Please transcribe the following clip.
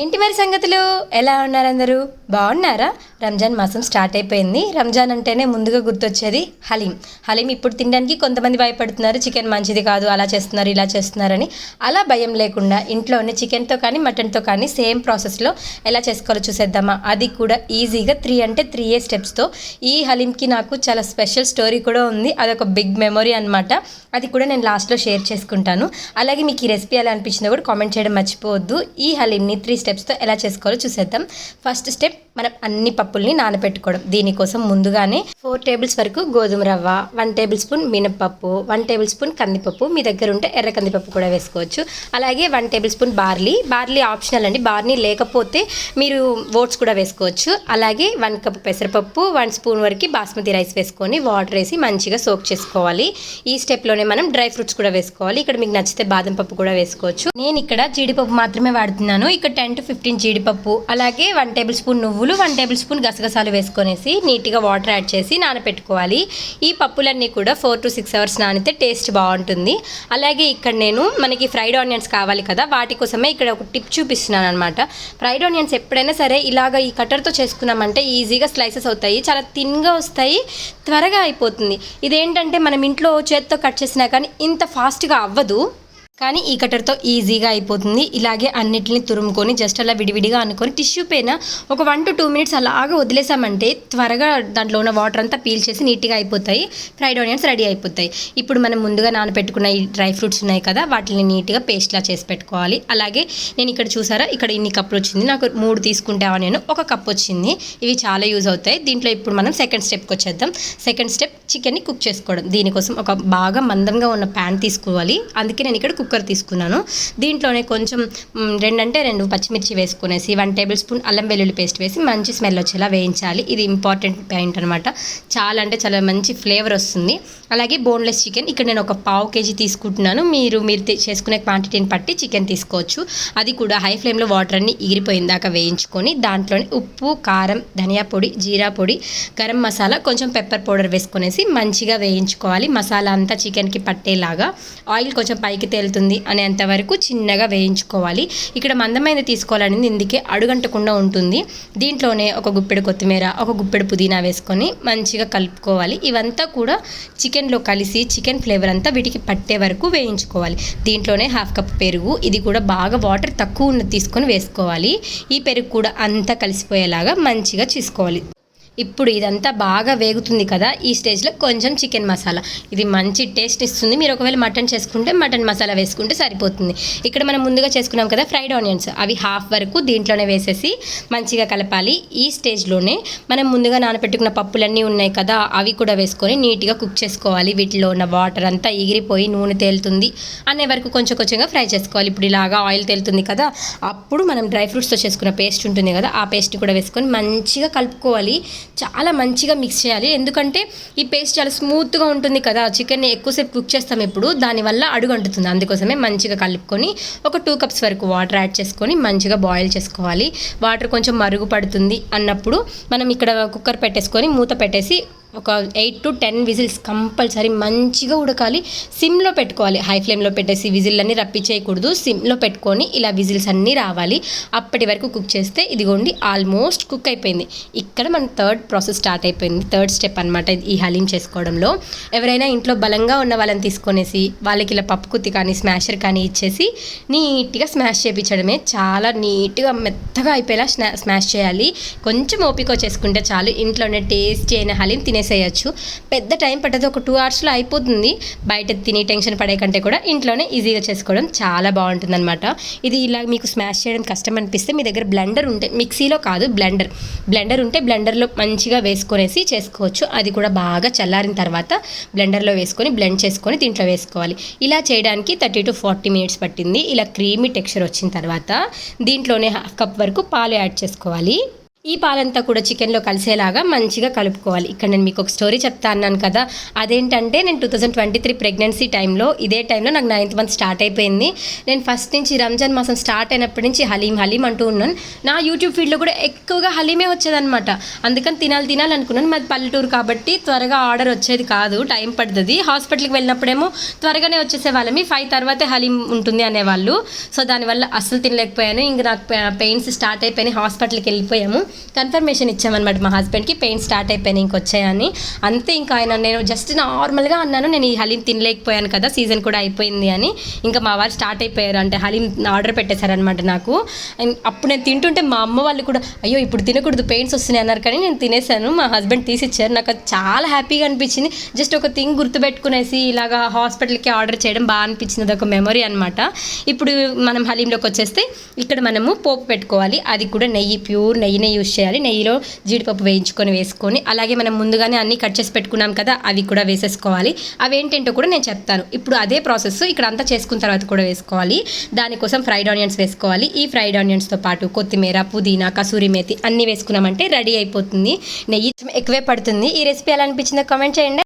ఏంటి మరి సంగతులు? ఎలా ఉన్నారు అందరూ? బాగున్నారా? రంజాన్ మాసం స్టార్ట్ అయిపోయింది. రంజాన్ అంటేనే ముందుగా గుర్తొచ్చేది హలీం. హలీం ఇప్పుడు తినడానికి కొంతమంది భయపడుతున్నారు, చికెన్ మంచిది కాదు, అలా చేస్తున్నారు ఇలా చేస్తున్నారని. అలా భయం లేకుండా ఇంట్లోనే చికెన్తో కానీ మటన్తో కానీ సేమ్ ప్రాసెస్లో ఎలా చేసుకోవాలో చూసేద్దామా? అది కూడా ఈజీగా 3 స్టెప్స్తో. ఈ హలీంకి నాకు చాలా స్పెషల్ స్టోరీ కూడా ఉంది. అదొక బిగ్ మెమొరీ అనమాట. అది కూడా నేను లాస్ట్లో షేర్ చేసుకుంటాను. అలాగే మీకు ఈ రెసిపీ ఎలా అనిపించిందో కూడా కామెంట్ చేయడం మర్చిపోవద్దు. ఈ హలీంని 3 స్టెప్స్తో ఎలా చేసుకోవాలో చూసేద్దాం. ఫస్ట్ స్టెప్, మనం అన్ని పప్పుల్ని నానబెట్టుకోవడం. దీనికోసం ముందుగానే 4 టేబుల్స్ వరకు గోధుమ రవ్వ, 1 టేబుల్ స్పూన్ మినపప్పు, 1 టేబుల్ స్పూన్ కందిపప్పు, మీ దగ్గర ఉంటే ఎర్ర కందిపప్పు కూడా వేసుకోవచ్చు. అలాగే 1 టేబుల్ స్పూన్ బార్లీ ఆప్షనల్ అండి. బార్లీ లేకపోతే మీరు ఓట్స్ కూడా వేసుకోవచ్చు. అలాగే 1 కప్ పెసరపప్పు, 1 స్పూన్ వరకు బాస్మతి రైస్ వేసుకొని వాటర్ వేసి మంచిగా సోక్ చేసుకోవాలి. ఈ స్టెప్లోనే మనం డ్రై ఫ్రూట్స్ కూడా వేసుకోవాలి. ఇక్కడ మీకు నచ్చితే బాదం పప్పు కూడా వేసుకోవచ్చు. నేను ఇక్కడ జీడిపప్పు మాత్రమే వాడుతున్నాను. ఇక్కడ 10 to 15 జీడిపప్పు, అలాగే 1 టేబుల్ స్పూన్ నువ్వులు, 1 టేబుల్ స్పూన్ గసగసాలు వేసుకొనేసి నీట్గా వాటర్ యాడ్ చేసి నానబెట్టుకోవాలి. ఈ పప్పులన్నీ కూడా 4 to 6 అవర్స్ నానితే టేస్ట్ బాగుంటుంది. అలాగే ఇక్కడ నేను మనకి ఫ్రైడ్ ఆనియన్స్ కావాలి కదా, వాటి కోసమే ఇక్కడ ఒక టిప్ చూపిస్తున్నాను అనమాట. ఫ్రైడ్ ఆనియన్స్ ఎప్పుడైనా సరే ఇలాగ ఈ కట్టర్తో చేసుకున్నామంటే ఈజీగా స్లైసెస్ అవుతాయి, చాలా థిన్గా వస్తాయి, త్వరగా అయిపోతుంది. ఇదేంటంటే మనం ఇంట్లో చేత్తో కట్ చేసినా కానీ ఇంత ఫాస్ట్గా అవ్వదు, కానీ ఈ కట్టర్తో ఈజీగా అయిపోతుంది. ఇలాగే అన్నిటిని తురుముకొని జస్ట్ అలా విడివిడిగా అనుకొని టిష్యూ పైన ఒక 1 to 2 మినిట్స్ అలాగా వదిలేసామంటే త్వరగా దాంట్లో ఉన్న వాటర్ అంతా పీల్ చేసి నీట్గా అయిపోతాయి. ఫ్రైడ్ ఆనియన్స్ రెడీ అయిపోతాయి. ఇప్పుడు మనం ముందుగా నానబెట్టుకున్న ఈ డ్రై ఫ్రూట్స్ ఉన్నాయి కదా, వాటిని నీట్గా పేస్ట్లా చేసి పెట్టుకోవాలి. అలాగే నేను ఇక్కడ చూసారా, ఇక్కడ ఇన్ని కప్పులు వచ్చింది, నాకు 3 తీసుకుంటే ఆనియన్ 1 కప్ వచ్చింది. ఇవి చాలా యూజ్ అవుతాయి. దీంట్లో ఇప్పుడు మనం సెకండ్ స్టెప్కి వచ్చేద్దాం. సెకండ్ స్టెప్, చికెన్ని కుక్ చేసుకోవడం. దీనికోసం ఒక బాగా మందంగా ఉన్న ప్యాన్ తీసుకోవాలి. అందుకే నేను ఇక్కడ కుక్కర్ తీసుకున్నాను. దీంట్లోనే కొంచెం 2 పచ్చిమిర్చి వేసుకునేసి 1 టేబుల్ స్పూన్ అల్లం వెల్లుల్లి పేస్ట్ వేసి మంచి స్మెల్ వచ్చేలా వేయించాలి. ఇది ఇంపార్టెంట్ పాయింట్ అనమాట. చాలా మంచి ఫ్లేవర్ వస్తుంది. అలాగే బోన్లెస్ చికెన్ ఇక్కడ నేను ఒక 1/2 kg తీసుకుంటున్నాను. మీరు చేసుకునే క్వాంటిటీని బట్టి చికెన్ తీసుకోవచ్చు. అది కూడా హై ఫ్లేమ్లో వాటర్ అన్ని ఎగిరిపోయిందాక వేయించుకొని దాంట్లోనే ఉప్పు, కారం, ధనియా పొడి, జీరా పొడి, గరం మసాలా, కొంచెం పెప్పర్ పౌడర్ వేసుకునేసి మంచిగా వేయించుకోవాలి. మసాలా అంతా చికెన్కి పట్టేలాగా. ఆయిల్ కొంచెం పైకి తేలుతుంది అనేంత వరకు చిన్నగా వేయించుకోవాలి. ఇక్కడ మందమైన తీసుకోవాలనేది ఇందుకే అడుగంటకుండా ఉంటుంది. దీంట్లోనే ఒక గుప్పెడు కొత్తిమీర, ఒక గుప్పెడు పుదీనా వేసుకొని మంచిగా కలుపుకోవాలి. ఇవంతా కూడా చికెన్లో కలిసి చికెన్ ఫ్లేవర్ అంతా వీటికి పట్టే వరకు వేయించుకోవాలి. దీంట్లోనే 1/2 కప్ పెరుగు, ఇది కూడా బాగా వాటర్ తక్కువ ఉన్నది తీసుకొని వేసుకోవాలి. ఈ పెరుగు కూడా అంతా కలిసిపోయేలాగా మంచిగా చేసుకోవాలి. ఇప్పుడు ఇదంతా బాగా వేగుతుంది కదా, ఈ స్టేజ్లో కొంచెం చికెన్ మసాలా, ఇది మంచి టేస్ట్ ఇస్తుంది. మీరు ఒకవేళ మటన్ చేసుకుంటే మటన్ మసాలా వేసుకుంటే సరిపోతుంది. ఇక్కడ మనం ముందుగా చేసుకున్నాం కదా ఫ్రైడ్ ఆనియన్స్, అవి 1/2 వరకు దీంట్లోనే వేసేసి మంచిగా కలపాలి. ఈ స్టేజ్లోనే మనం ముందుగా నానబెట్టుకున్న పప్పులన్నీ ఉన్నాయి కదా, అవి కూడా వేసుకొని నీట్గా కుక్ చేసుకోవాలి. వీటిలో ఉన్న వాటర్ అంతా ఎగిరిపోయి నూనె తేలుతుంది అనే వరకు కొంచెంగా ఫ్రై చేసుకోవాలి. ఇప్పుడు ఇలాగా ఆయిల్ తేలుతుంది కదా, అప్పుడు మనం డ్రై ఫ్రూట్స్తో చేసుకున్న పేస్ట్ ఉంటుంది కదా, ఆ పేస్ట్ కూడా వేసుకొని మంచిగా కలుపుకోవాలి. చాలా మంచిగా మిక్స్ చేయాలి. ఎందుకంటే ఈ పేస్ట్ చాలా స్మూత్గా ఉంటుంది కదా, చికెన్ని ఎక్కువసేపు కుక్ చేస్తాం ఇప్పుడు, దానివల్ల అడుగు అంటుతుంది. అందుకోసమే మంచిగా కలుపుకొని ఒక 2 కప్స్ వరకు వాటర్ యాడ్ చేసుకొని మంచిగా బాయిల్ చేసుకోవాలి. వాటర్ కొంచెం మరుగు పడుతుంది అన్నప్పుడు మనం ఇక్కడ కుక్కర్ పెట్టేసుకొని మూత పెట్టేసి ఒక 8 to 10 విజిల్స్ కంపల్సరీ మంచిగా ఉడకాలి. సిమ్లో పెట్టుకోవాలి. హై ఫ్లేమ్లో పెట్టేసి విజిల్లన్నీ రప్పించేయకూడదు. సిమ్లో పెట్టుకొని ఇలా విజిల్స్ అన్నీ రావాలి. అప్పటి వరకు కుక్ చేస్తే ఇదిగోండి ఆల్మోస్ట్ కుక్ అయిపోయింది. ఇక్కడ మన థర్డ్ ప్రాసెస్ స్టార్ట్ అయిపోయింది. థర్డ్ స్టెప్ అనమాట ఈ హలీం చేసుకోవడంలో. ఎవరైనా ఇంట్లో బలంగా ఉన్న వాళ్ళని తీసుకొనేసి వాళ్ళకి ఇలా పప్పు కుత్తి కానీ స్మాషర్ కానీ ఇచ్చేసి నీట్గా స్మాష్ చేయించడమే. చాలా నీట్గా మెత్తగా అయిపోయేలా స్మాష్ చేయాలి. కొంచెం ఓపిక చేసుకుంటే చాలు, ఇంట్లోనే టేస్టీ అయిన హలీం తినేసేయచ్చు. పెద్ద టైం పట్టదు, ఒక 2 అవర్స్లో అయిపోతుంది. బయట తిని టెన్షన్ పడే కంటే కూడా ఇంట్లోనే ఈజీగా చేసుకోవడం చాలా బాగుంటుంది అనమాట. ఇది ఇలా మీకు స్మాష్ చేయడం కష్టం అనిపిస్తే మీ దగ్గర బ్లెండర్ ఉంటే, మిక్సీలో కాదు బ్లెండర్ ఉంటే బ్లెండర్లో మంచిగా వేసుకొనేసి చేసుకోవచ్చు. అది కూడా బాగా చల్లారిన తర్వాత బ్లెండర్లో వేసుకొని బ్లెండ్ చేసుకొని దీంట్లో వేసుకోవాలి. ఇలా చేయడానికి 30 to 40 మినిట్స్ పట్టింది. ఇలా క్రీమీ టెక్స్చర్ వచ్చిన తర్వాత దీంట్లోనే 1/2 కప్ వరకు పాలు యాడ్ చేసుకోవాలి. ఈ పాలంతా కూడా చికెన్లో కలిసేలాగా మంచిగా కలుపుకోవాలి. ఇక్కడ నేను మీకు ఒక స్టోరీ చెప్తా అన్నాను కదా, అదేంటంటే నేను 2023 ప్రెగ్నెన్సీ టైంలో ఇదే టైంలో నాకు 9th మంత్ స్టార్ట్ అయిపోయింది. నేను ఫస్ట్ నుంచి రంజాన్ మాసం స్టార్ట్ అయినప్పటి నుంచి హలీం హలీం అంటూ ఉన్నాను. నా యూట్యూబ్ ఫీడ్లో కూడా ఎక్కువగా హలీమే వచ్చేదనమాట. అందుకని తినాలి అనుకున్నాను. మాది పల్లెటూరు కాబట్టి త్వరగా ఆర్డర్ వచ్చేది కాదు, టైం పడుతుంది. హాస్పిటల్కి వెళ్ళినప్పుడేమో త్వరగానే వచ్చేసేవాళ్ళమి, 5 తర్వాతే హలీం ఉంటుంది అనేవాళ్ళు. సో దానివల్ల అస్సలు తినలేకపోయాను. ఇంక నాకు పెయిన్స్ స్టార్ట్ అయిపోయినాయి, హాస్పిటల్కి వెళ్ళిపోయాము. కన్ఫర్మేషన్ ఇచ్చామన్నమాట మా హస్బెండ్కి, పెయిన్ స్టార్ట్ అయిపోయినాయి ఇంకొచ్చాయని. అంతే ఇంకా ఆయన, నేను జస్ట్ నార్మల్గా అన్నాను నేను ఈ హలీం తినలేకపోయాను కదా, సీజన్ కూడా అయిపోయింది అని. ఇంకా మా వారు స్టార్ట్ అయిపోయారు, అంటే హలీం ఆర్డర్ పెట్టేశారనమాట నాకు. అప్పుడు నేను తింటుంటే మా అమ్మ వాళ్ళు కూడా అయ్యో ఇప్పుడు తినకూడదు పెయిన్స్ వస్తున్నాయి అన్నారు, కానీ నేను తినేసాను. మా హస్బెండ్ తీసిచ్చారు. నాకు అది చాలా హ్యాపీగా అనిపించింది. జస్ట్ ఒక థింగ్ గుర్తుపెట్టుకునేసి ఇలాగా హాస్పిటల్కి ఆర్డర్ చేయడం బాగా అనిపించింది, అది ఒక మెమరీ అనమాట. ఇప్పుడు మనం హలీంలోకి వచ్చేస్తే ఇక్కడ మనము పోపు పెట్టుకోవాలి. అది కూడా నెయ్యి, ప్యూర్ నెయ్యినే యూజ్ చేయాలి. నెయ్యిలో జీడిపప్పు వేసుకొని అలాగే మనం ముందుగానే అన్నీ కట్ చేసి పెట్టుకున్నాం కదా, అవి కూడా వేసేసుకోవాలి. అవి ఏంటంటో కూడా నేను చెప్తాను. ఇప్పుడు అదే ప్రాసెస్ ఇక్కడ అంతా చేసుకున్న తర్వాత కూడా వేసుకోవాలి. దానికోసం ఫ్రైడ్ ఆనియన్స్ వేసుకోవాలి. ఈ ఫ్రైడ్ ఆనియన్స్తో పాటు కొత్తిమీర, పుదీనా, కసూరి మేతి అన్నీ వేసుకున్నామంటే రెడీ అయిపోతుంది. నెయ్యి ఎక్కువే పడుతుంది. ఈ రెసిపీ ఎలా అనిపించిందో కామెంట్ చేయండి.